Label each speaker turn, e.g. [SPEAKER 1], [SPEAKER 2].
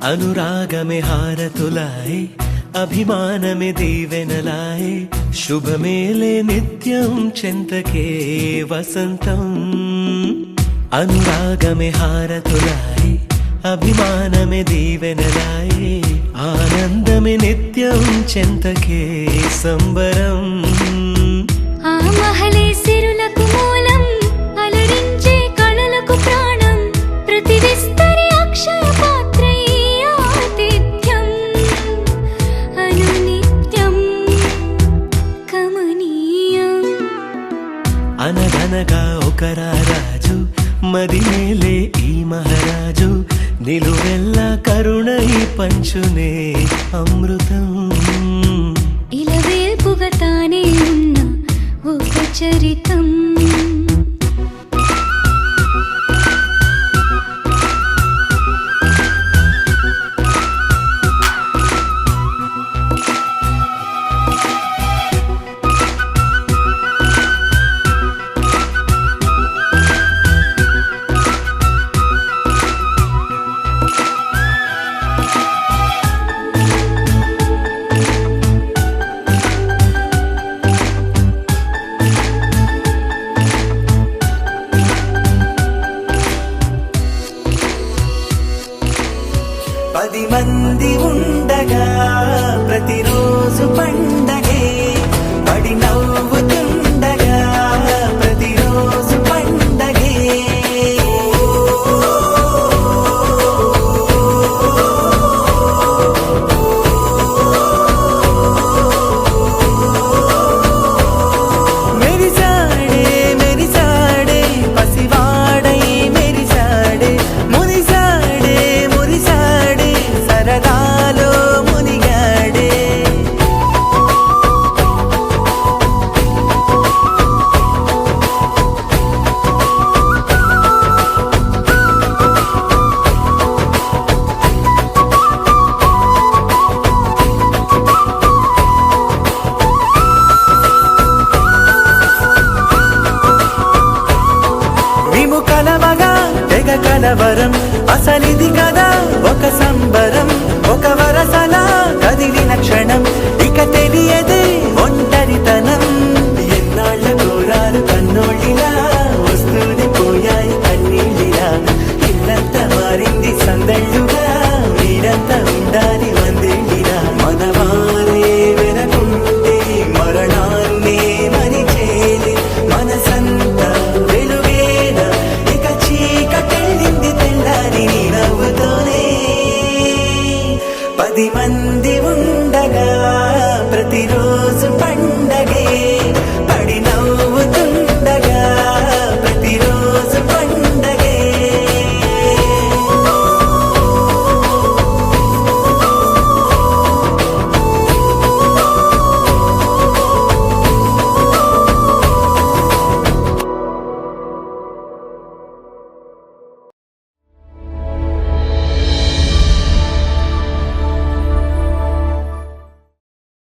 [SPEAKER 1] అనురాగమే హారతులాయ్ అభిమానమే దీవెనలాయ్ శుభమేలే నిత్యం చెంతకే వసంతం అనురాగమే హారతులాయ్ అభిమానమే దీవెనలాయ్ ఆనందమే నిత్యం చెంతకే సంబరం
[SPEAKER 2] ఆ మహలే సిరులకు మూలం అలరించే కళలకు ప్రాణం ప్రతి విస్తరి అక్షయ పాత్రై ఆతిథ్యం అనునిత్యం కమనీయం
[SPEAKER 1] అనగనగా ఒక రాజు మదిమేలే ఈ మహారాజు నిలువెల్లా కరుణై పంచునే అమృతం
[SPEAKER 2] ఇలవేల్పుగా తానే ఉన్న ఒక చరితం
[SPEAKER 1] పది మంది ఉండగా ప్రతిరోజు పండగే పడి నవ్వుతుండగా ప్రతిరోజు పండగే మెరిసాడే మెరిసాడే పసివాడై మెరిసాడే మురిసాడే మురిసాడే సరదాలో మునిగాడే మేము కలవగా తెగ కలవరం అసలిది కదా ఒక సంబరం ఒక వరసలా కదిలిన క్షణం ఇక తెలియదే ఒంటరితనం ఎన్నాళ్ళ కోరారు కన్నోళ్ళిలా వస్తూనే పోయాయి కన్నీళ్ళిలా ఇల్లంతా మారింది సందళ్ళ